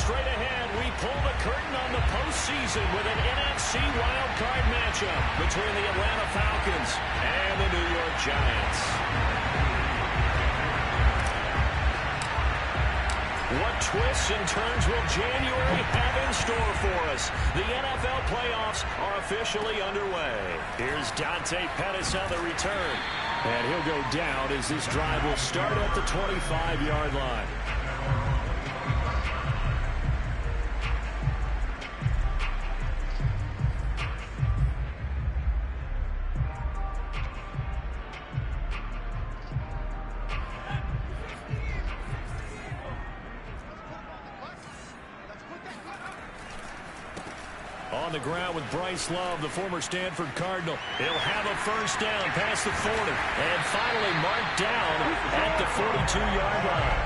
Straight ahead, we pull the curtain on the postseason with an NFC wildcard matchup between the Atlanta Falcons and the New York Giants. What twists and turns will January have in store for us? The NFL playoffs are officially underway. Here's Dante Pettis on the return. And he'll go down as this drive will start at the 25-yard line. On the ground with Bryce Love, the former Stanford Cardinal. He'll have a first down past the 40. And finally marked down at the 42-yard line.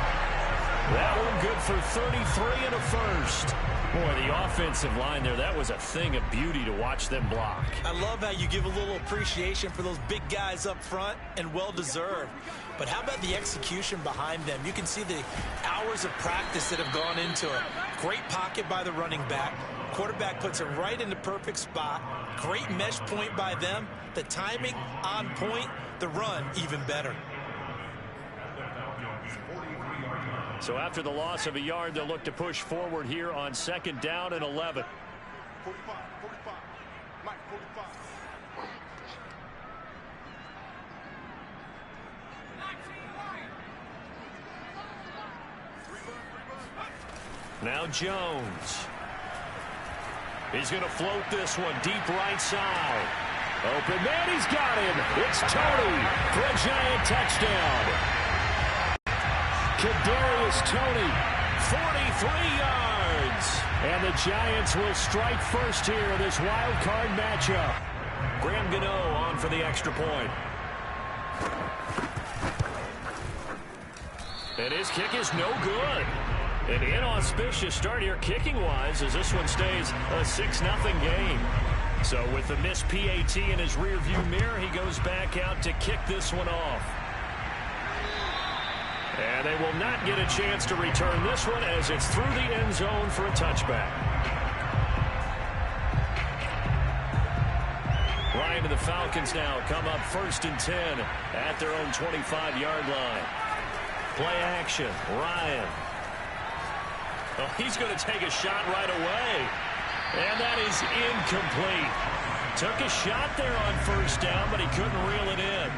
That one good for 33 and a first. Boy, the offensive line there, that was a thing of beauty to watch them block. I love how you give a little appreciation for those big guys up front, and well-deserved. But how about the execution behind them? You can see the hours of practice that have gone into it. Great pocket by the running back. Quarterback puts it right in the perfect spot. Great mesh point by them. The timing on point. The run even better. So after the loss of a yard, they'll look to push forward here on 2nd down and 11. 45. Mike, 45. Now Jones. He's going to float this one deep right side. Open man, he's got him. It's Tony for a Giant touchdown. Kadarius Toney, 43 yards. And the Giants will strike first here in this wild card matchup. Graham Gano on for the extra point. And his kick is no good. An inauspicious start here kicking-wise as this one stays a 6-0 game. So with the missed PAT in his rearview mirror, he goes back out to kick this one off. And they will not get a chance to return this one as it's through the end zone for a touchback. Ryan and the Falcons now come up 1st and 10 at their own 25-yard line. Play action, Ryan. Oh, he's going to take a shot right away. And that is incomplete. Took a shot there on 1st down, but he couldn't reel it in.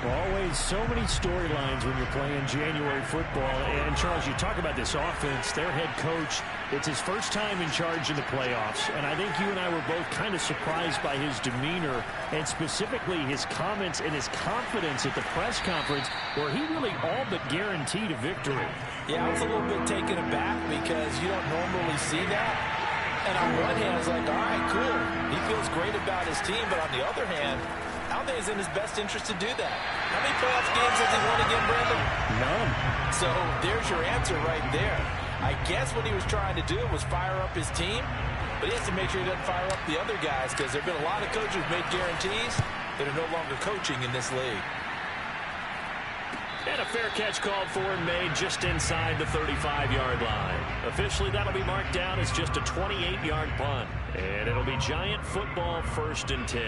Always so many storylines when you're playing January football. And, Charles, you talk about this offense, their head coach, it's his first time in charge in the playoffs. And I think you and I were both kind of surprised by his demeanor and specifically his comments and his confidence at the press conference where he really all but guaranteed a victory. Yeah, I was a little bit taken aback because you don't normally see that. And on one hand, it's like, all right, cool. He feels great about his team. But on the other hand, I don't think it's in his best interest to do that. How many playoff games has he won again, Brandon? None. So there's your answer right there. I guess what he was trying to do was fire up his team, but he has to make sure he doesn't fire up the other guys because there have been a lot of coaches who've made guarantees that are no longer coaching in this league. And a fair catch called for and made just inside the 35-yard line. Officially, that'll be marked down as just a 28-yard punt. And it'll be Giant football 1st and 10.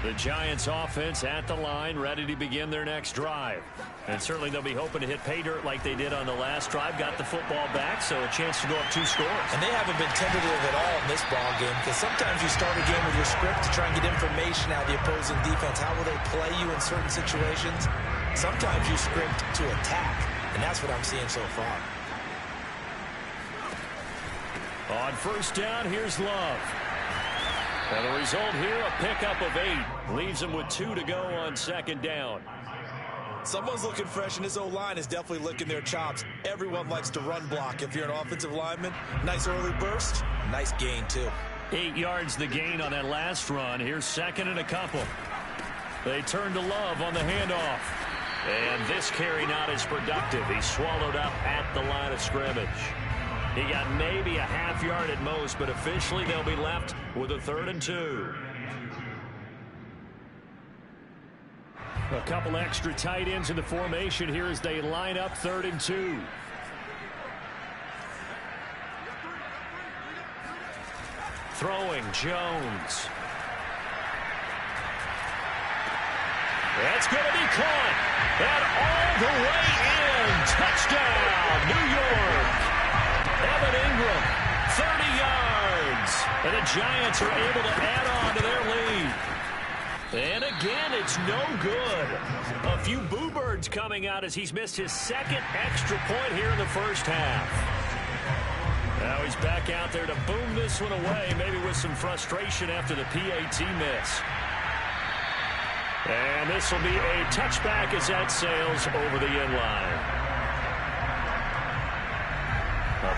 The Giants offense at the line, ready to begin their next drive. And certainly they'll be hoping to hit pay dirt like they did on the last drive. Got the football back, so a chance to go up 2 scores. And they haven't been tentative at all in this ball game because sometimes you start a game with your script to try and get information out of the opposing defense. How will they play you in certain situations? Sometimes you script to attack, and that's what I'm seeing so far. On 1st down, here's Love. And the result here, a pickup of 8. Leaves him with 2 to go on 2nd down. Someone's looking fresh, and his O-line is definitely licking their chops. Everyone likes to run block. If you're an offensive lineman, nice early burst, nice gain, too. 8 yards the gain on that last run. Here's 2nd and a couple. They turn to Love on the handoff. And this carry not as productive. He's swallowed up at the line of scrimmage. He got maybe a half yard at most, but officially they'll be left with a 3rd and 2. A couple extra tight ends in the formation here as they line up 3rd and 2. Throwing, Jones. That's going to be caught. And all the way in. Touchdown, New York. Evan Ingram, 30 yards. And the Giants are able to add on to their lead. And again, it's no good. A few boo birds coming out as he's missed his second extra point here in the first half. Now he's back out there to boom this one away, maybe with some frustration after the PAT miss. And this will be a touchback as that sails over the end line.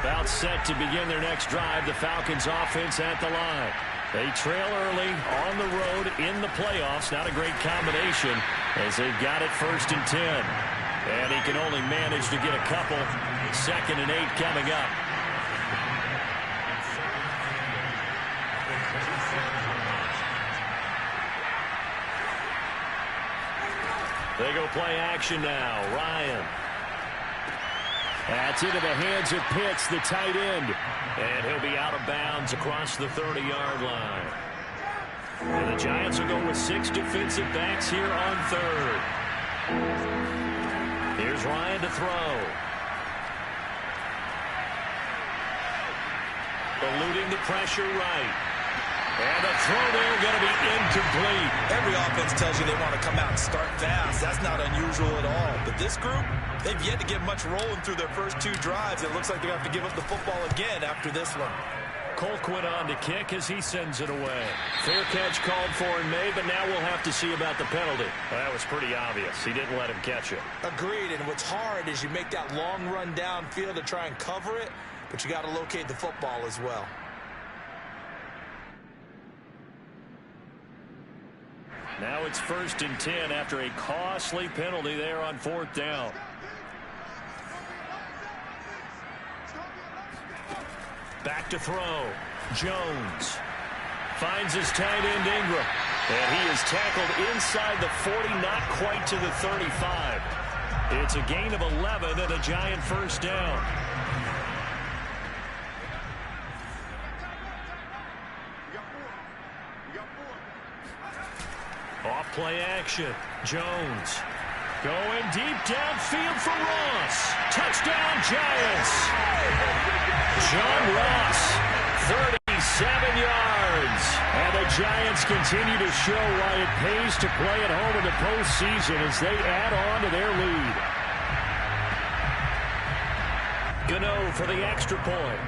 About set to begin their next drive, the Falcons offense at the line. They trail early on the road in the playoffs. Not a great combination as they've got it 1st and 10. And he can only manage to get a couple. 2nd and 8 coming up. They go play action now. Ryan. That's into the hands of Pitts, the tight end. And he'll be out of bounds across the 30-yard line. And the Giants will go with 6 defensive backs here on 3rd. Here's Ryan to throw. Eluding the pressure right. And the throw there going to be incomplete. Every offense tells you they want to come out and start fast. That's not unusual at all. But this group, they've yet to get much rolling through their first 2 drives. It looks like they have to give up the football again after this one. Colquitt on to kick as he sends it away. Fair catch called for and made, but now we'll have to see about the penalty. That was pretty obvious. He didn't let him catch it. Agreed, and what's hard is you make that long run downfield to try and cover it, but you got to locate the football as well. Now it's 1st and 10 after a costly penalty there on 4th down. Back to throw. Jones finds his tight end Ingram. And he is tackled inside the 40, not quite to the 35. It's a gain of 11 and a Giant 1st down. Off play action. Jones going deep downfield for Ross. Touchdown Giants. John Ross, 37 yards. And the Giants continue to show why it pays to play at home in the postseason as they add on to their lead. Gano for the extra point.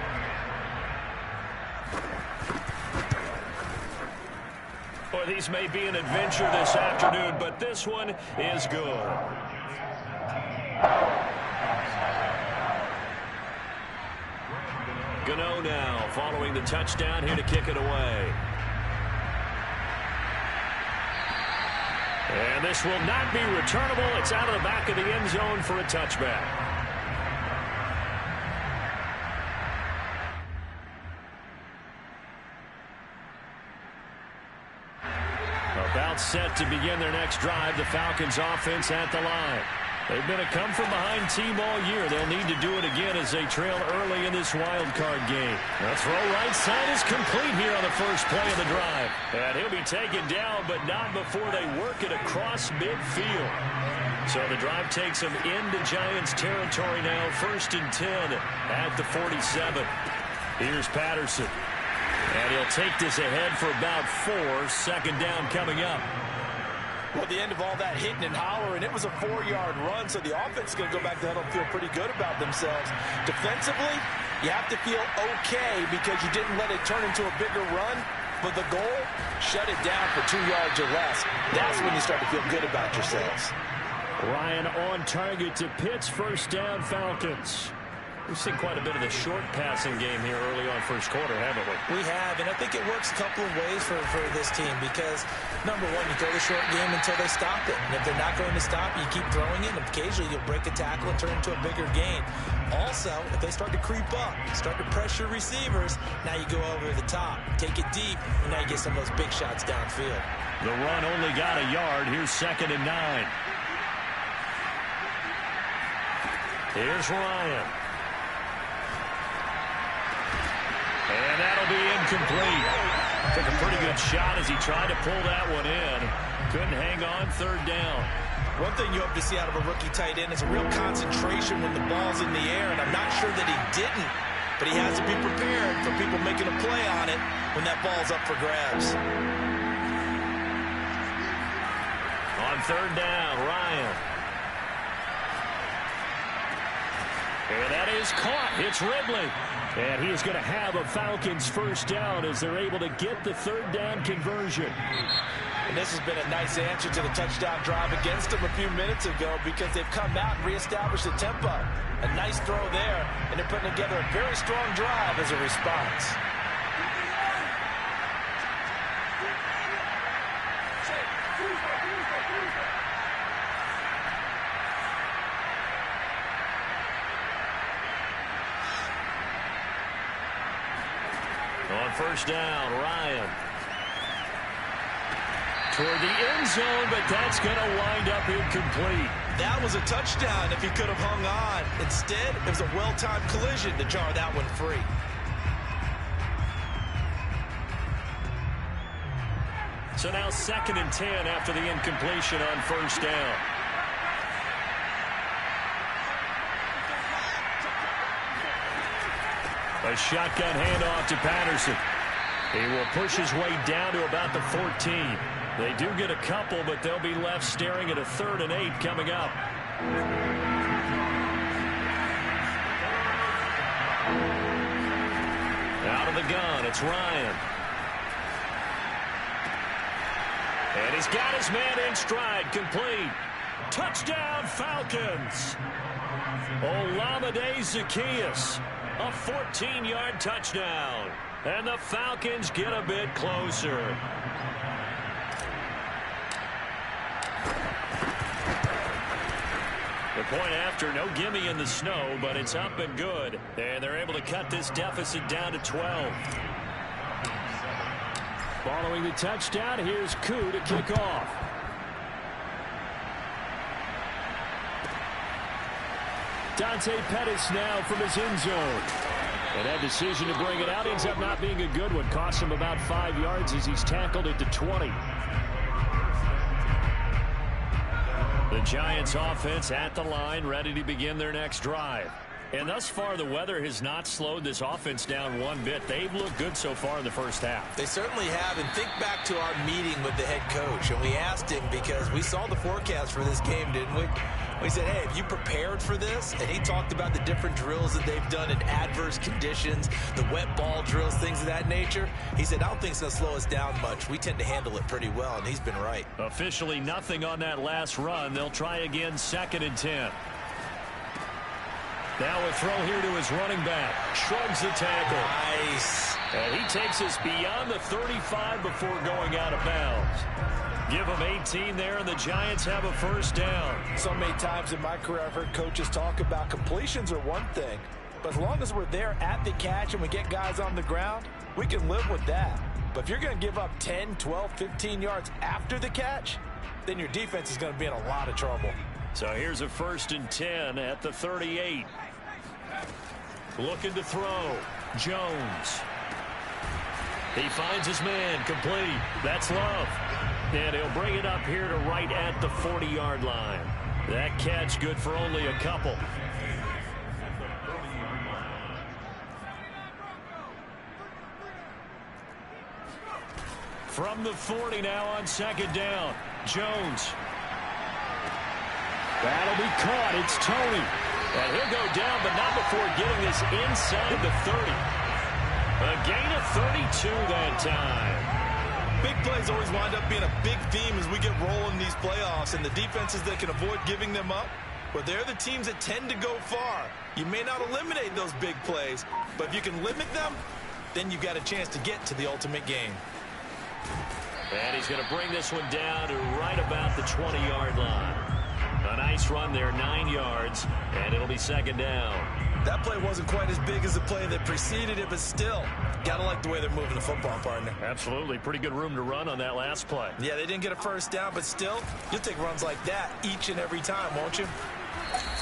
Boy, these may be an adventure this afternoon, but this one is good. Gano now following the touchdown here to kick it away. And this will not be returnable. It's out of the back of the end zone for a touchback. About set to begin their next drive, the Falcons offense at the line. They've been a come-from-behind team all year. They'll need to do it again as they trail early in this wild card game. The throw right side is complete here on the first play of the drive. And he'll be taken down, but not before they work it across midfield. So the drive takes them into Giants territory now, 1st and 10 at the 47. Here's Patterson. And he'll take this ahead for about 4. 2nd down coming up. Well, the end of all that hitting and hollering, it was a 4-yard run, so the offense is going to go back to huddle and feel pretty good about themselves. Defensively, you have to feel okay because you didn't let it turn into a bigger run, but the goal, shut it down for 2 yards or less. That's when you start to feel good about yourselves. Ryan on target to Pitts, 1st down Falcons. We've seen quite a bit of the short passing game here early on first quarter, haven't we? We have, and I think it works a couple of ways for this team because, number one, you throw the short game until they stop it. And if they're not going to stop, you keep throwing it, and occasionally you'll break a tackle and turn it into a bigger gain. Also, if they start to creep up, start to pressure receivers, now you go over the top, take it deep, and now you get some of those big shots downfield. The run only got a yard. Here's 2nd and 9. Here's Ryan. And that'll be incomplete. Took a pretty good shot as he tried to pull that one in. Couldn't hang on, third down. One thing you hope to see out of a rookie tight end is a real concentration when the ball's in the air, and I'm not sure that he didn't, but he has to be prepared for people making a play on it when that ball's up for grabs. On third down, Ryan. And that is caught. It's Ridley. And he is going to have a Falcons first down as they're able to get the third down conversion. And this has been a nice answer to the touchdown drive against them a few minutes ago because they've come out and reestablished the tempo. A nice throw there, and they're putting together a very strong drive as a response. On first down, Ryan. Toward the end zone, but that's going to wind up incomplete. That was a touchdown if he could have hung on. Instead, it was a well-timed collision to jar that one free. So now 2nd and 10 after the incompletion on first down. A shotgun handoff to Patterson. He will push his way down to about the 14. They do get a couple, but they'll be left staring at a 3rd and 8 coming up. Out of the gun, it's Ryan. And he's got his man in stride, complete. Touchdown, Falcons. Olamide Zaccheaus. A 14-yard touchdown. And the Falcons get a bit closer. The point after, no gimme in the snow, but it's up and good. And they're able to cut this deficit down to 12. Following the touchdown, here's Koo to kick off. Dante Pettis now from his end zone. And that decision to bring it out ends up not being a good one. Costs him about 5 yards as he's tackled it to 20. The Giants offense at the line, ready to begin their next drive. And thus far, the weather has not slowed this offense down one bit. They've looked good so far in the first half. They certainly have. And think back to our meeting with the head coach. And we asked him because we saw the forecast for this game, didn't we? We said, hey, have you prepared for this? And he talked about the different drills that they've done in adverse conditions, the wet ball drills, things of that nature. He said, I don't think it's going to slow us down much. We tend to handle it pretty well, and he's been right. Officially nothing on that last run. They'll try again, 2nd and 10. Now a throw here to his running back. Shrugs the tackle. Nice. And he takes us beyond the 35 before going out of bounds. Give him 18 there, and the Giants have a first down. So many times in my career I've heard coaches talk about completions are one thing, but as long as we're there at the catch and we get guys on the ground, we can live with that. But if you're going to give up 10, 12, 15 yards after the catch, then your defense is going to be in a lot of trouble. So here's a 1st and 10 at the 38. Looking to throw. Jones. He finds his man, complete. That's Love. And he'll bring it up here to right at the 40-yard line. That catch good for only a couple. From the 40 now on 2nd down. Jones. That'll be caught. It's Tony. And he'll go down, but not before getting this inside the 30. A gain of 32 that time. Big plays always wind up being a big theme as we get rolling these playoffs, and the defenses that can avoid giving them up, well, they're the teams that tend to go far. You may not eliminate those big plays, but if you can limit them, then you've got a chance to get to the ultimate game. And he's going to bring this one down to right about the 20-yard line. A nice run there, 9 yards, and it'll be 2nd down. That play wasn't quite as big as the play that preceded it, but still, got to like the way they're moving the football, partner. Absolutely. Pretty good room to run on that last play. Yeah, they didn't get a first down, but still, you'll take runs like that each and every time, won't you?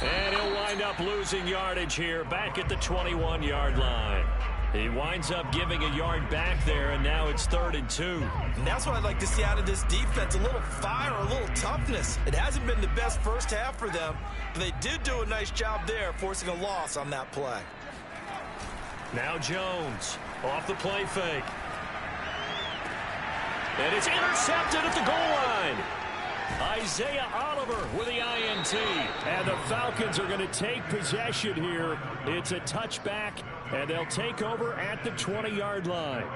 And he'll wind up losing yardage here back at the 21-yard line. He winds up giving a yard back there, and now it's 3rd and 2. And that's what I'd like to see out of this defense, a little fire, a little toughness. It hasn't been the best first half for them, but they did do a nice job there, forcing a loss on that play. Now Jones off the play fake. And it's intercepted at the goal line. Isaiah Oliver with the INT. And the Falcons are going to take possession here. It's a touchback, and they'll take over at the 20-yard line.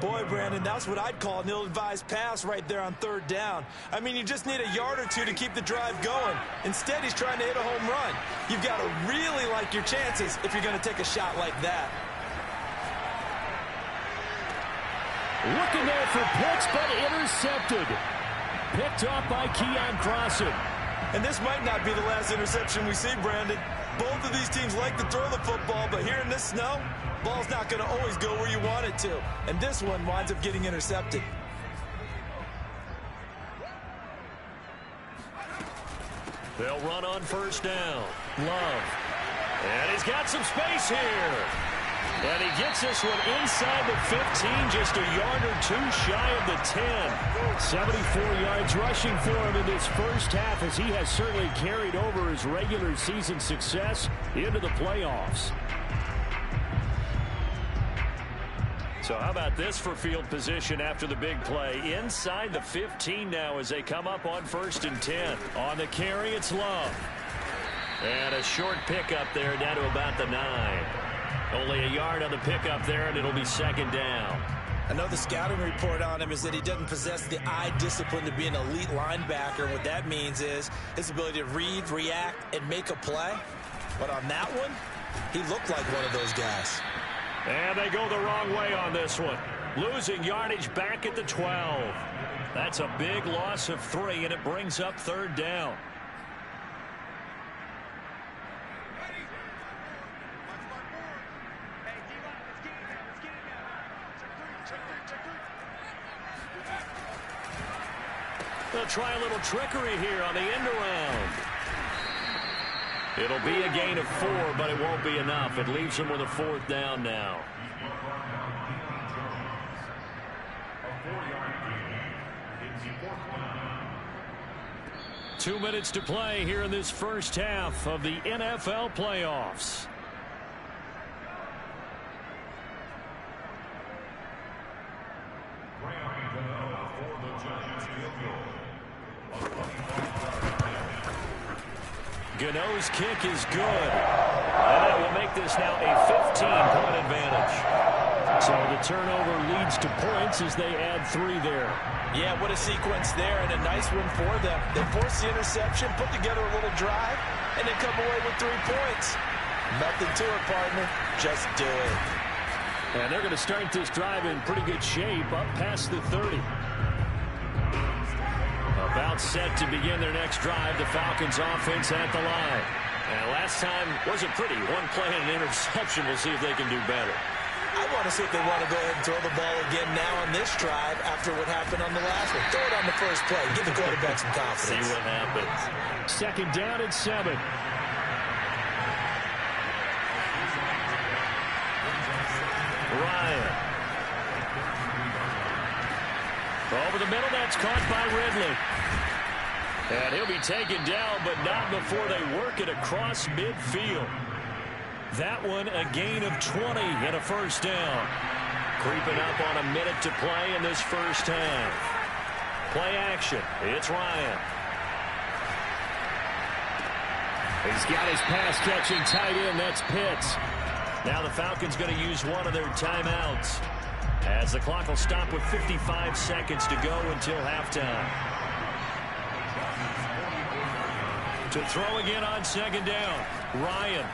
Boy, Brandon, that's what I'd call an ill-advised pass right there on 3rd down. I mean, you just need a yard or two to keep the drive going. Instead, he's trying to hit a home run. You've got to really like your chances if you're going to take a shot like that. Looking there for Pitts, but intercepted. Picked off by Keon Crossan. And this might not be the last interception we see, Brandon. Both of these teams like to throw the football, but here in this snow, ball's not going to always go where you want it to. And this one winds up getting intercepted. They'll run on 1st down. Love. And he's got some space here. And he gets this one inside the 15, just a yard or two shy of the 10. 74 yards rushing for him in this first half, as he has certainly carried over his regular season success into the playoffs. So how about this for field position after the big play? Inside the 15 now as they come up on 1st and 10. On the carry, it's Love. And a short pickup there down to about the 9. Only a yard on the pickup there, and it'll be 2nd down. I know the scouting report on him is that he doesn't possess the eye discipline to be an elite linebacker. What that means is his ability to read, react, and make a play. But on that one, he looked like one of those guys. And they go the wrong way on this one. Losing yardage back at the 12. That's a big loss of 3, and it brings up 3rd down. They'll try a little trickery here on the end around. It'll be a gain of 4, but it won't be enough. It leaves them with a 4th down now. Two minutes to play here in this first half of the NFL playoffs. Gano's kick is good. And that will make this now a 15-point advantage. So the turnover leads to points as they add 3 there. Yeah, what a sequence there, and a nice one for them. They force the interception, put together a little drive, and then come away with 3 points. Nothing to it, partner. Just do it. And they're going to start this drive in pretty good shape up past the 30. About set to begin their next drive. The Falcons offense at the line. And last time wasn't pretty. One play and an interception. We'll see if they can do better. I want to see if they want to go ahead and throw the ball again now on this drive after what happened on the last one. Throw it on the first play. Give the quarterback some confidence. See what happens. 2nd down and 7. Ryan. Over the middle, that's caught by Ridley. And he'll be taken down, but not before they work it across midfield. That one a gain of 20 and a 1st down. Creeping up on a minute to play in this first half. Play action. It's Ryan. He's got his pass-catching tight end. That's Pitts. Now the Falcons going to use one of their timeouts, as the clock will stop with 55 seconds to go until halftime. To throw again on 2nd down, Ryan.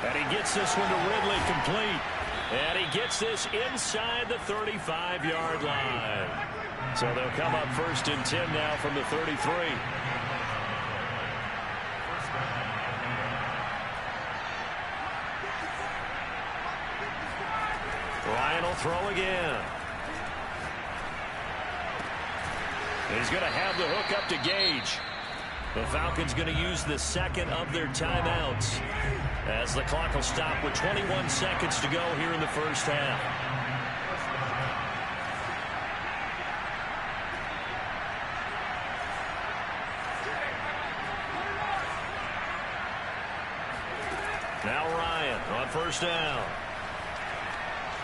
And he gets this one to Ridley complete. And he gets this inside the 35-yard line. So they'll come up 1st and 10 now from the 33. Ryan will throw again. He's going to have the hook up to Gage. The Falcons going to use the second of their timeouts as the clock will stop with 21 seconds to go here in the first half. Now Ryan on first down.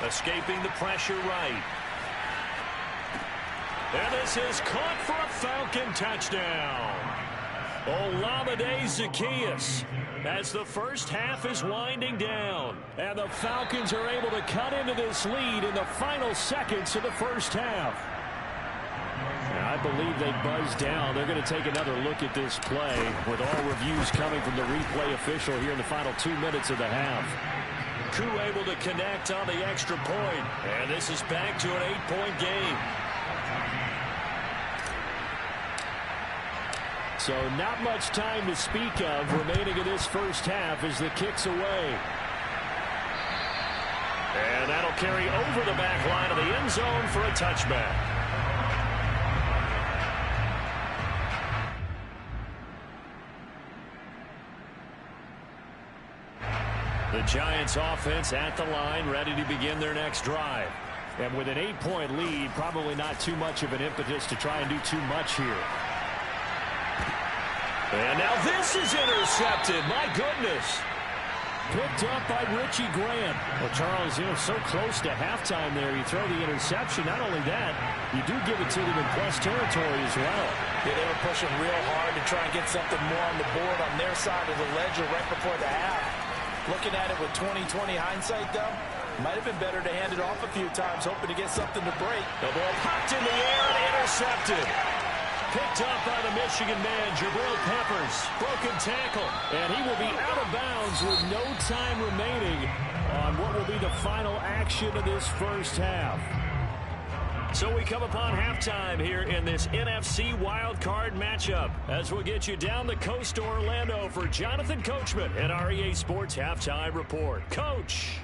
Escaping the pressure right. And this is caught for a Falcon touchdown. Olamide Zaccheaus as the first half is winding down. And the Falcons are able to cut into this lead in the final seconds of the first half. I believe they buzzed down. They're going to take another look at this play with all reviews coming from the replay official here in the final 2 minutes of the half. Koo able to connect on the extra point. And this is back to an 8-point game. So not much time to speak of remaining in this first half as the kick's away. And that'll carry over the back line of the end zone for a touchback. The Giants offense at the line, ready to begin their next drive. And with an 8-point lead, probably not too much of an impetus to try and do too much here. And now this is intercepted. My goodness. Picked up by Richie Grant. Well, Charles, so close to halftime there. You throw the interception. Not only that, you do give it to them in plus territory as well. Yeah, they were pushing real hard to try and get something more on the board on their side of the ledger right before the half. Looking at it with 20/20 hindsight, though, might have been better to hand it off a few times, hoping to get something to break. The ball popped in the air and intercepted. Picked up by the Michigan man, Jabril Peppers. Broken tackle. And he will be out of bounds with no time remaining on what will be the final action of this first half. So we come upon halftime here in this NFC wildcard matchup as we'll get you down the coast to Orlando for Jonathan Coachman at our EA Sports Halftime Report. Coach.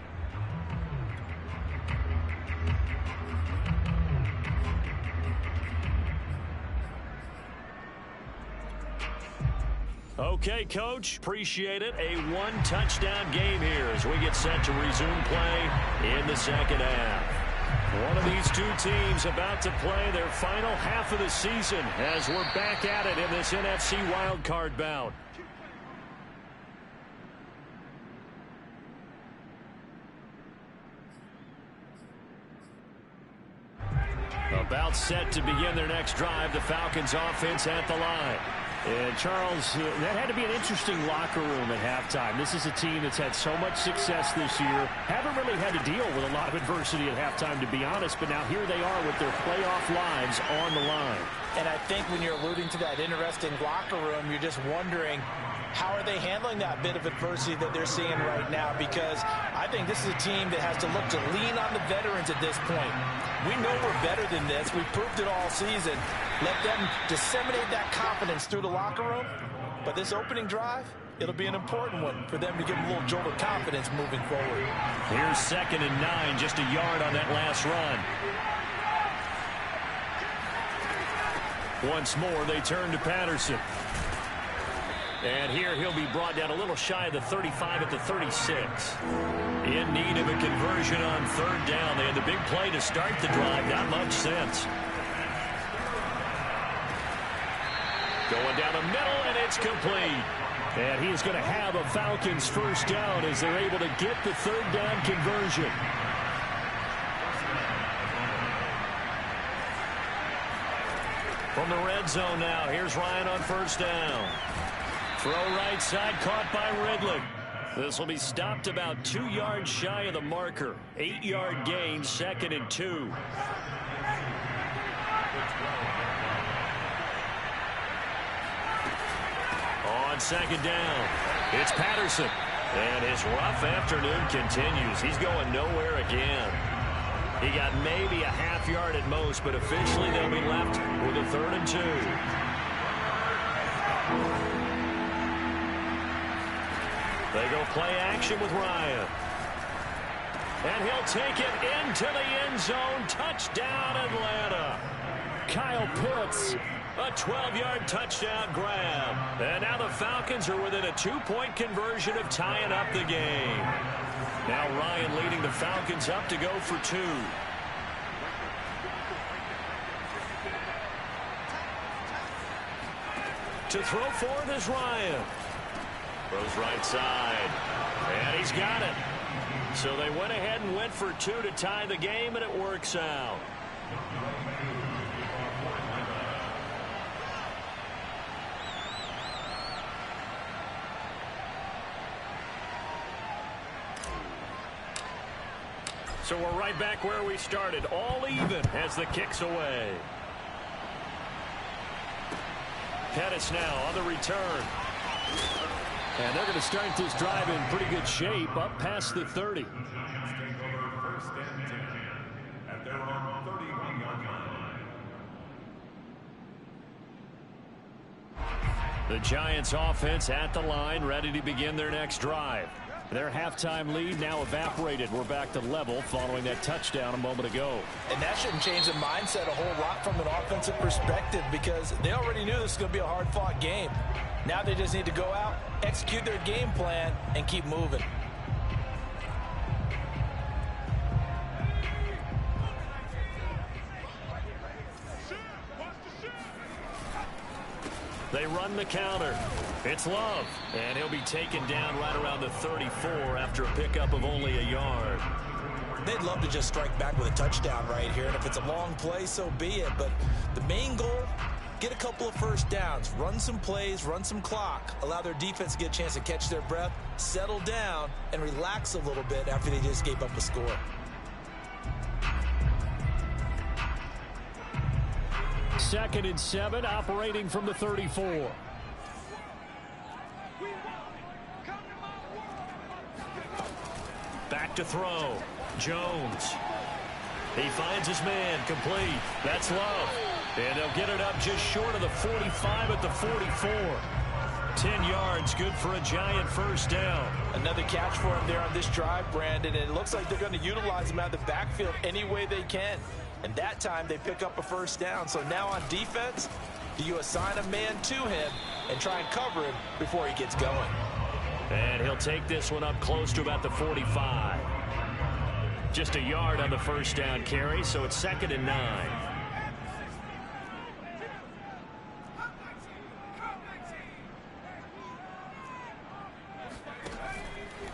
Okay, Coach, appreciate it. A one-touchdown game here as we get set to resume play in the second half. One of these two teams about to play their final half of the season as we're back at it in this NFC wildcard bout. About set to begin their next drive, the Falcons offense at the line. And, Charles, that had to be an interesting locker room at halftime. This is a team that's had so much success this year. Haven't really had to deal with a lot of adversity at halftime, to be honest. But now here they are with their playoff lives on the line. And I think when you're alluding to that interesting locker room, you're just wondering, how are they handling that bit of adversity that they're seeing right now? Because I think this is a team that has to look to lean on the veterans at this point. We know we're better than this. We've proved it all season. Let them disseminate that confidence through the locker room. But this opening drive, it'll be an important one for them to give them a little jolt of confidence moving forward. Here's 2nd and 9, just a yard on that last run. Once more, they turn to Patterson. And here he'll be brought down a little shy of the 35 at the 36. In need of a conversion on 3rd down. They had the big play to start the drive. Not much sense. Going down the middle, and it's complete. And he's going to have a Falcons first down as they're able to get the 3rd down conversion. From the red zone now, here's Ryan on 1st down. Throw right side, caught by Ridley. This will be stopped about 2 yards shy of the marker. 8-yard gain, 2nd and 2. On 2nd down, it's Patterson. And his rough afternoon continues. He's going nowhere again. He got maybe a half yard at most, but officially they'll be left with a 3rd and 2. They go play action with Ryan. And he'll take it into the end zone. Touchdown, Atlanta. Kyle Pitts A 12-yard touchdown grab. And now the Falcons are within a 2-point conversion of tying up the game. Now Ryan leading the Falcons up to go for 2. To throw for it is Ryan. Throws right side. And he's got it. So they went ahead and went for 2 to tie the game, and it works out. So we're right back where we started, all even as the kick's away. Pettis now on the return. And they're going to start this drive in pretty good shape, up past the 30. The Giants offense at the line, ready to begin their next drive. Their halftime lead now evaporated. We're back to level following that touchdown a moment ago. And that shouldn't change the mindset a whole lot from an offensive perspective, because they already knew this was going to be a hard-fought game. Now they just need to go out, execute their game plan, and keep moving. They run the counter. It's Love, and he'll be taken down right around the 34 after a pickup of only a yard. They'd love to just strike back with a touchdown right here, and if it's a long play, so be it. But the main goal, get a couple of first downs, run some plays, run some clock, allow their defense to get a chance to catch their breath, settle down, and relax a little bit after they just gave up a score. Second and 7, operating from the 34. Back to throw. Jones. He finds his man, complete. That's Love. And they'll get it up just short of the 45 at the 44. 10 yards, good for a Giant first down. Another catch for him there on this drive, Brandon, and it looks like they're going to utilize him out of the backfield any way they can. And that time they pick up a first down. So now on defense, do you assign a man to him and try and cover him before he gets going? And he'll take this one up close to about the 45. Just a yard on the first down carry, so it's 2nd and 9.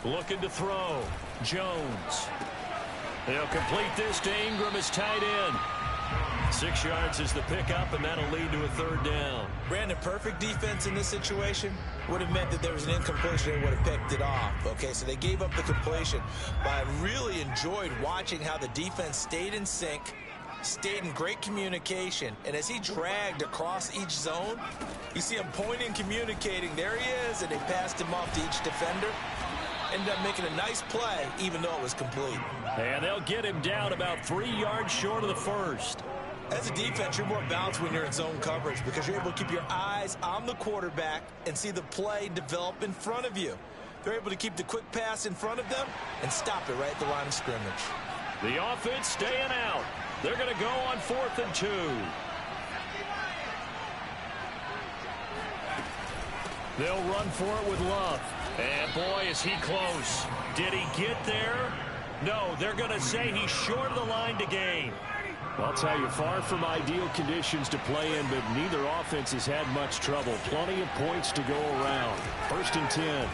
Looking to throw. Jones. They'll complete this to Ingram as tight end. 6 yards is the pickup, and that'll lead to a 3rd down. Brandon, perfect defense in this situation would have meant that there was an incompletion. They would have picked it off. Okay, so they gave up the completion. But I really enjoyed watching how the defense stayed in sync, stayed in great communication. And as he dragged across each zone, you see him pointing, communicating. There he is, and they passed him off to each defender. Ended up making a nice play, even though it was complete. And they'll get him down about 3 yards short of the first. As a defense, you're more balanced when you're in zone coverage because you're able to keep your eyes on the quarterback and see the play develop in front of you. They're able to keep the quick pass in front of them and stop it right at the line of scrimmage. The offense staying out. They're going to go on 4th and 2. They'll run for it with Love. And boy, is he close. Did he get there? No, they're going to say he's short of the line to gain. I'll tell you, far from ideal conditions to play in, but neither offense has had much trouble. Plenty of points to go around. 1st and 10.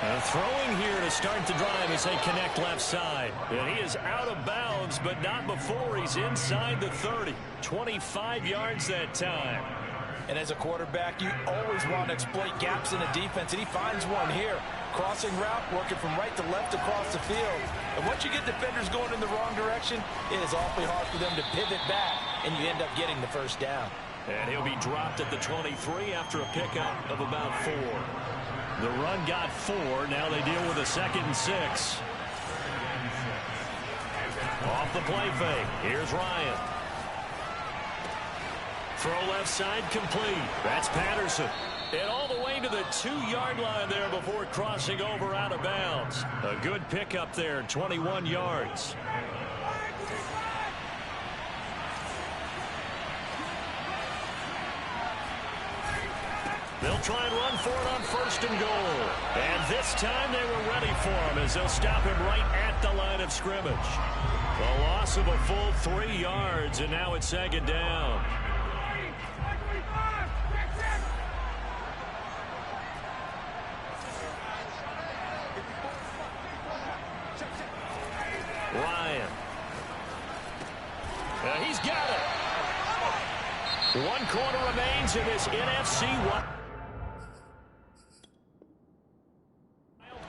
And throwing here to start the drive as they connect left side. And he is out of bounds, but not before he's inside the 30. 25 yards that time. And as a quarterback, you always want to exploit gaps in the defense, and he finds one here. Crossing route, working from right to left across the field. And once you get defenders going in the wrong direction, it is awfully hard for them to pivot back, and you end up getting the first down. And he'll be dropped at the 23 after a pickup of about 4. The run got 4. Now they deal with a 2nd and 6. Off the play fake. Here's Ryan. Throw left side complete. That's Patterson. And all the way to the 2-yard line there before crossing over out of bounds. A good pickup there, 21 yards. They'll try and run for it on 1st and goal. And this time they were ready for him as they'll stop him right at the line of scrimmage. A loss of a full 3 yards, and now it's 2nd down. Ryan. He's got it. 1 quarter remains in this NFC Wild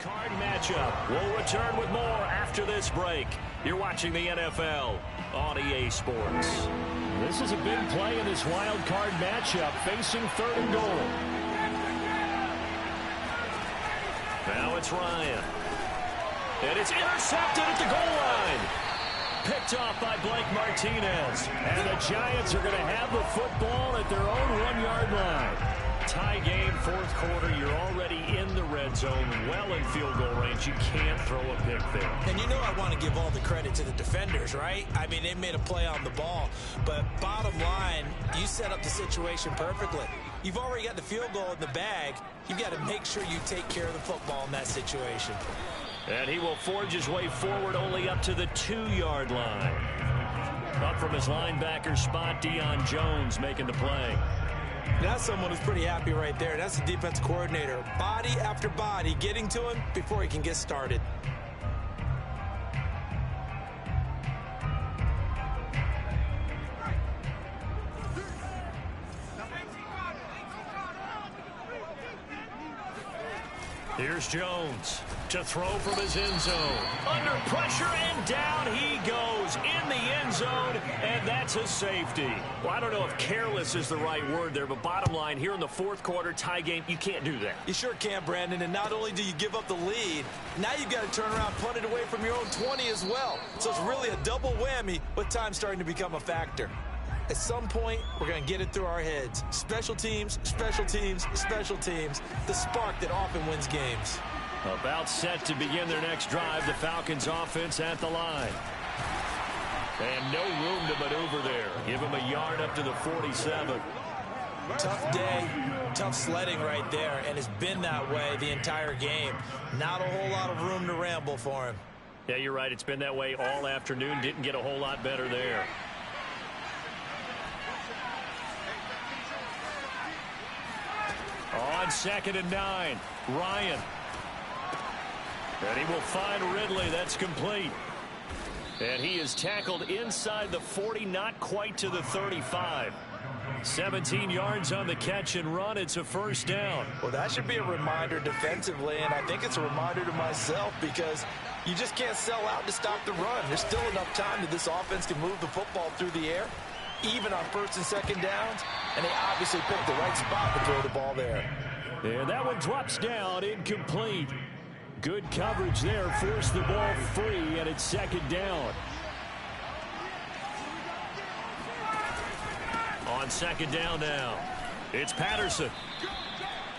Card matchup. We'll return with more after this break. You're watching the NFL on EA Sports. This is a big play in this wild card matchup, facing 3rd and goal. Now it's Ryan. And it's intercepted at the goal line. Picked off by Blake Martinez. And the Giants are going to have the football at their own 1-yard line. Tie game, 4th quarter. You're already in the red zone, well in field goal range. You can't throw a pick there. And you know I want to give all the credit to the defenders, right? I mean, they made a play on the ball. But bottom line, you set up the situation perfectly. You've already got the field goal in the bag. You've got to make sure you take care of the football in that situation. And he will forge his way forward only up to the 2-yard line. Up from his linebacker spot, Deion Jones making the play. That's someone who's pretty happy right there. That's the defense coordinator. Body after body getting to him before he can get started. Here's Jones to throw from his end zone. Under pressure and down he goes in the end zone, and that's a safety. Well, I don't know if careless is the right word there, but bottom line, here in the 4th quarter tie game, you can't do that. You sure can, Brandon, and not only do you give up the lead, now you've got to turn around, punt it away from your own 20 as well. So it's really a double whammy with time starting to become a factor. At some point, we're going to get it through our heads. Special teams, special teams, special teams. The spark that often wins games. About set to begin their next drive, the Falcons offense at the line. And no room to maneuver there. Give him a yard up to the 47. Tough day, tough sledding right there, and it's been that way the entire game. Not a whole lot of room to ramble for him. Yeah, you're right. It's been that way all afternoon. Didn't get a whole lot better there. On 2nd and 9, Ryan. And he will find Ridley. That's complete. And he is tackled inside the 40, not quite to the 35. 17 yards on the catch and run. It's a 1st down. Well, that should be a reminder defensively, and I think it's a reminder to myself because you just can't sell out to stop the run. There's still enough time that this offense can move the football through the air, even on 1st and 2nd downs, and they obviously picked the right spot to throw the ball there. And that one drops down, incomplete. Good coverage there, forced the ball free, and it's 2nd down. On 2nd down now, it's Patterson.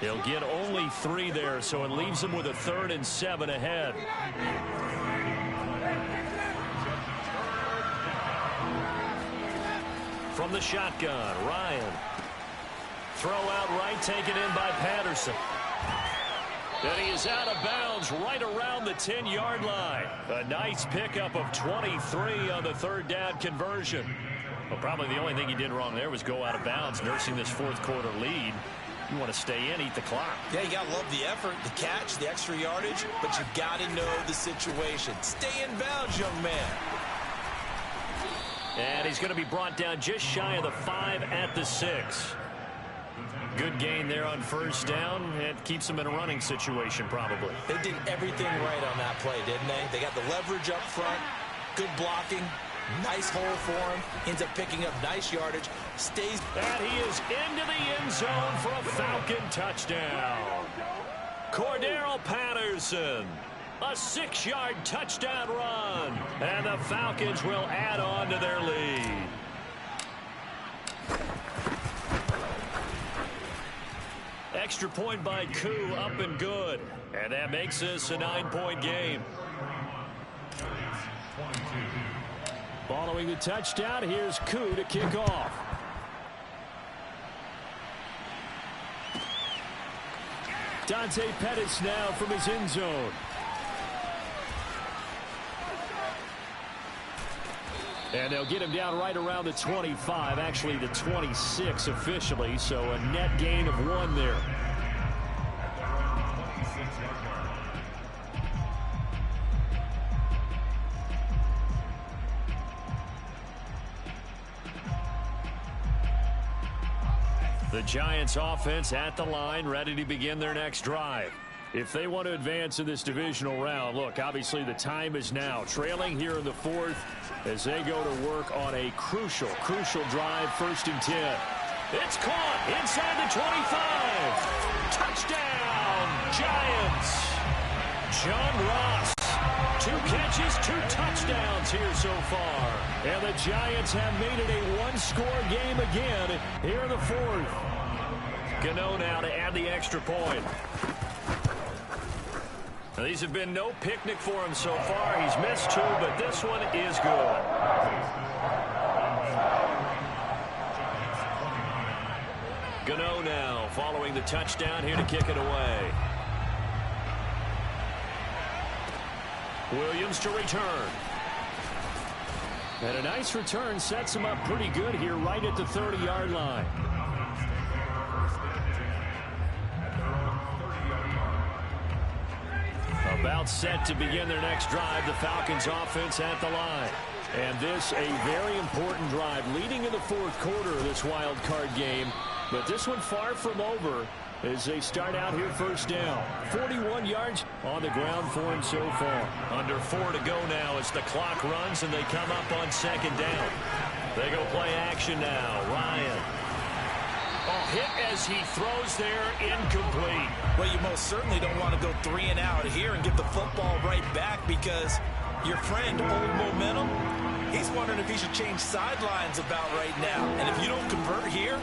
He'll get only 3 there, so it leaves him with a 3rd and 7 ahead. From the shotgun, Ryan. Throw out right, taken in by Patterson. And he is out of bounds right around the 10-yard line. A nice pickup of 23 on the 3rd down conversion. Well, probably the only thing he did wrong there was go out of bounds, nursing this 4th quarter lead. You want to stay in, eat the clock. Yeah, you got to love the effort, the catch, the extra yardage, but you got to know the situation. Stay in bounds, young man. And he's going to be brought down just shy of the 5 at the 6. Good gain there on 1st down. It keeps them in a running situation, probably. They did everything right on that play, didn't they? They got the leverage up front, good blocking, nice hole for him, ends up picking up nice yardage, stays. And he is into the end zone for a Falcon touchdown. Cordero Patterson. A 6-yard touchdown run. And the Falcons will add on to their lead. Extra point by Koo, up and good. And that makes this a 9-point game. Following the touchdown, here's Koo to kick off. Dante Pettis now from his end zone. And they'll get him down right around the 25, actually the 26 officially, so a net gain of 1 there. The Giants offense at the line, ready to begin their next drive. If they want to advance in this divisional round, look, obviously the time is now. Trailing here in the 4th as they go to work on a crucial drive, 1st and 10. It's caught inside the 25. Touchdown, Giants. John Ross, 2 catches, 2 touchdowns here so far. And the Giants have made it a 1-score game again here in the 4th. Gano now to add the extra point. Now, these have been no picnic for him so far. He's missed 2, but this one is good. Gano now following the touchdown here to kick it away. Williams to return. And a nice return sets him up pretty good here right at the 30-yard line. About set to begin their next drive, the Falcons offense at the line. And this a very important drive leading in the 4th quarter of this wild card game. But this one far from over as they start out here 1st down. 41 yards on the ground for him so far. Under 4 to go now as the clock runs and they come up on 2nd down. They go play action now. Ryan. Hit as he throws there, incomplete. Well, you most certainly don't want to go 3 and out here and get the football right back because your friend, Old Momentum, he's wondering if he should change sidelines about right now. And if you don't convert here,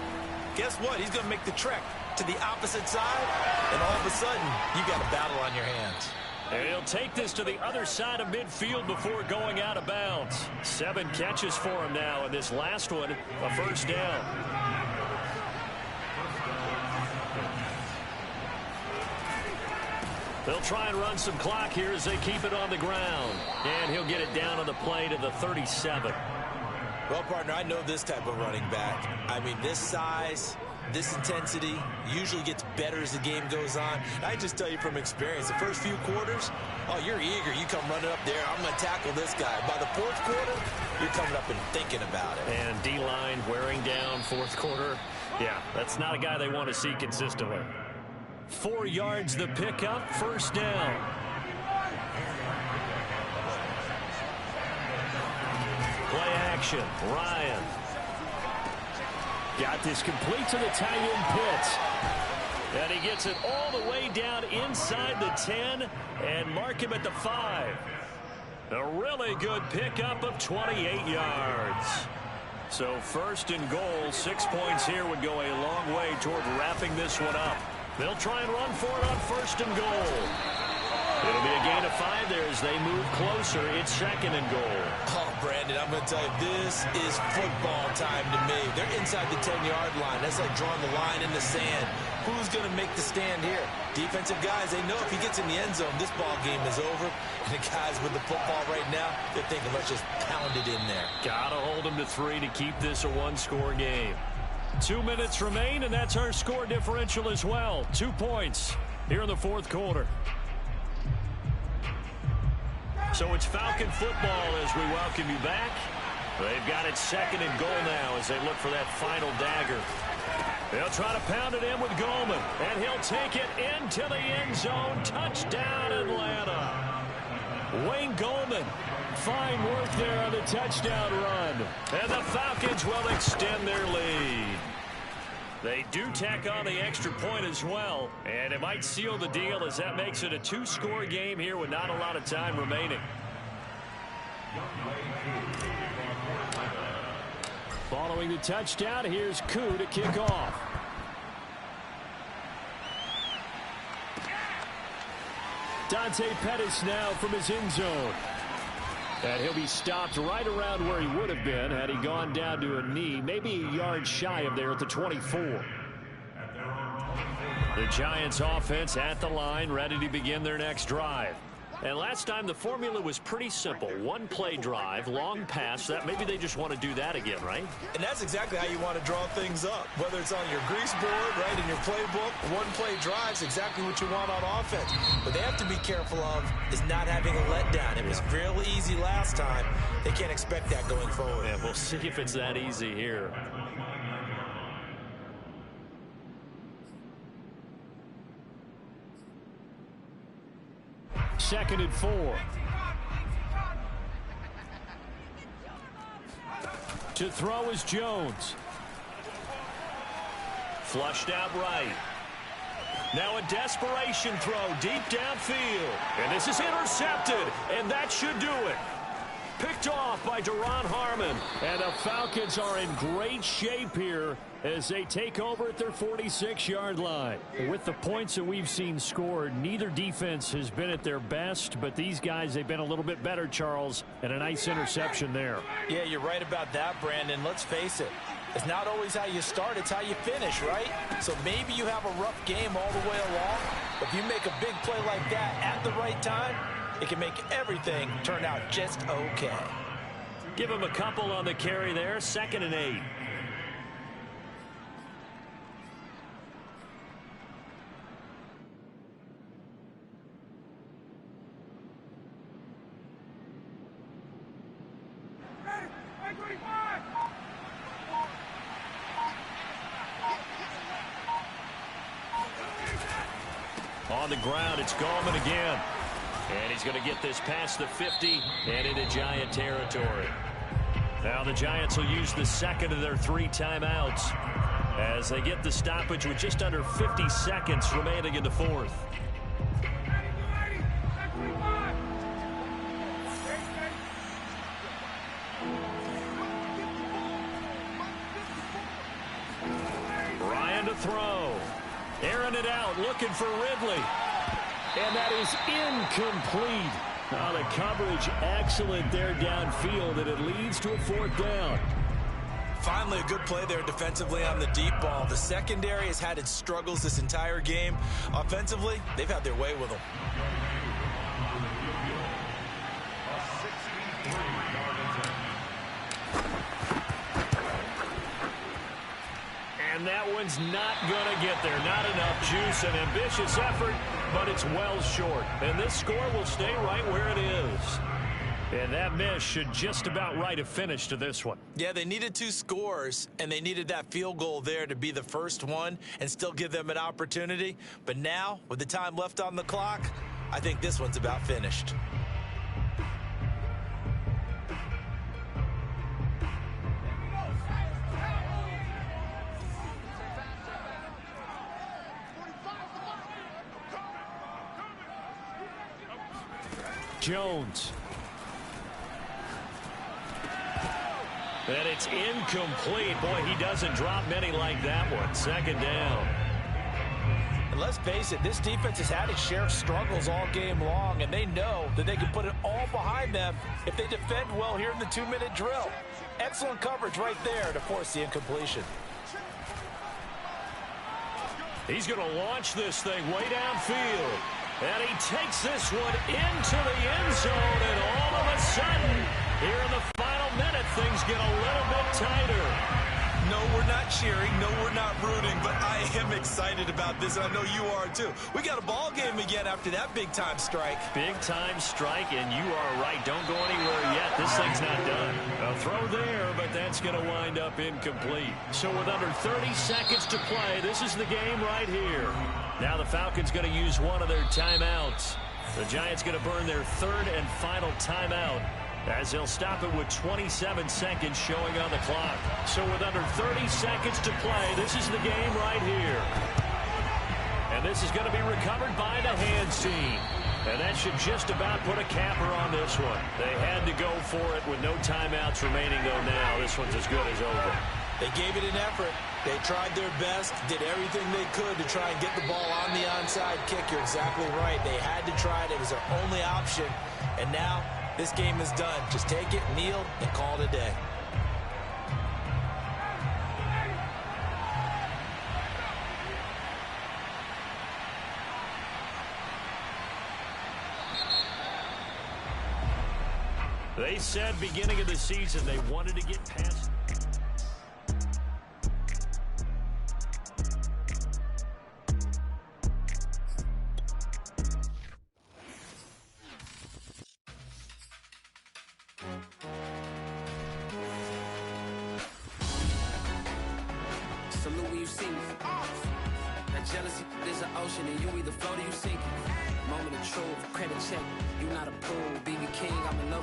guess what? He's going to make the trek to the opposite side, and all of a sudden, you got a battle on your hands. And he'll take this to the other side of midfield before going out of bounds. 7 catches for him now, and this last one, a 1st down. They'll try and run some clock here as they keep it on the ground. And he'll get it down on the play to the 37. Well, partner, I know this type of running back. I mean, this size, this intensity usually gets better as the game goes on. I just tell you from experience, the first few quarters, oh, you're eager. You come running up there. I'm going to tackle this guy. By the 4th quarter, you're coming up and thinking about it. And D-line wearing down 4th quarter. Yeah, that's not a guy they want to see consistently. 4 yards the pickup, 1st down. Play action, Ryan. Got this complete to the tight end Pitts. And he gets it all the way down inside the 10 and mark him at the 5. A really good pickup of 28 yards. So 1st and goal, 6 points here would go a long way toward wrapping this one up. They'll try and run for it on 1st and goal. It'll be a gain of 5 there as they move closer. It's 2nd and goal. Oh, Brandon, I'm going to tell you, this is football time to me. They're inside the 10-yard line. That's like drawing the line in the sand. Who's going to make the stand here? Defensive guys, they know if he gets in the end zone, this ball game is over. And the guys with the football right now, they're thinking, let's just pound it in there. Got to hold them to 3 to keep this a 1-score game. 2 minutes remain, and that's our score differential as well. 2 points here in the 4th quarter. So it's Falcon football as we welcome you back. They've got it 2nd and goal now as they look for that final dagger. They'll try to pound it in with Goldman, and he'll take it into the end zone. Touchdown, Atlanta. Wayne Goldman. Fine work there on the touchdown run. And the Falcons will extend their lead. They do tack on the extra point as well. And it might seal the deal as that makes it a 2-score game here with not a lot of time remaining. Following the touchdown, here's Koo to kick off. Dante Pettis now from his end zone. And he'll be stopped right around where he would have been had he gone down to a knee, maybe a yard shy of there at the 24. The Giants offense at the line, ready to begin their next drive. And last time the formula was pretty simple. One play drive, long pass. That maybe they just want to do that again, right? And that's exactly how you want to draw things up. Whether it's on your grease board, right, in your playbook, one play drive's exactly what you want on offense. What they have to be careful of is not having a letdown. It was fairly easy last time. They can't expect that going forward. Yeah, we'll see if it's that easy here. Second and 4. To throw is Jones. Flushed out right. Now a desperation throw deep downfield. And this is intercepted. And that should do it. Picked off by Duron Harmon. And the Falcons are in great shape here as they take over at their 46-yard line. With the points that we've seen scored, neither defense has been at their best, but these guys, they've been a little bit better, Charles, and a nice interception there. Yeah, you're right about that, Brandon. Let's face it. It's not always how you start, it's how you finish, right? So maybe you have a rough game all the way along, but if you make a big play like that at the right time, it can make everything turn out just okay. Give him a couple on the carry there. 2nd and 8. On the ground, it's Gallman again. And he's going to get this past the 50 and into Giant territory. Now the Giants will use the second of their 3 timeouts as they get the stoppage with just under 50 seconds remaining in the 4th. Ryan to throw. Airing it out, looking for Ridley. And that is incomplete. Oh, the coverage excellent there downfield, and it leads to a 4th down. Finally, a good play there defensively on the deep ball. The secondary has had its struggles this entire game. Offensively, they've had their way with them. And that one's not going to get there. Not enough juice. An ambitious effort, but it's well short. And this score will stay right where it is. And that miss should just about write a finish to this one. Yeah, they needed 2 scores, and they needed that field goal there to be the first one and still give them an opportunity. But now, with the time left on the clock, I think this one's about finished. Jones. And it's incomplete. Boy, he doesn't drop many like that one. 2nd down. And let's face it, this defense has had its share of struggles all game long, and they know that they can put it all behind them if they defend well here in the 2-minute drill. Excellent coverage right there to force the incompletion. He's going to launch this thing way downfield. And he takes this one into the end zone, and all of a sudden, here in the final minute, things get a little bit tighter. No, we're not cheering. No, we're not rooting, but I am excited about this, and I know you are too. We got a ball game again after that big-time strike. Big-time strike, and you are right. Don't go anywhere yet. This thing's not done. A throw there, but that's going to wind up incomplete. So with under 30 seconds to play, this is the game right here. Now the Falcons going to use one of their timeouts. The Giants going to burn their 3rd and final timeout as they'll stop it with 27 seconds showing on the clock. So with under 30 seconds to play, this is the game right here. And this is going to be recovered by the hands team. And that should just about put a capper on this one. They had to go for it with no timeouts remaining, though now this one's as good as over. They gave it an effort. They tried their best, did everything they could to try and get the ball on the onside kick. You're exactly right. They had to try it. It was their only option. And now this game is done. Just take it, kneel, and call it a day. They said beginning of the season they wanted to get past. Salute when you see me. That jealousy is an ocean, and you either float or you sink it. Moment of truth, credit check. You not a pool, BB King, I'm in love.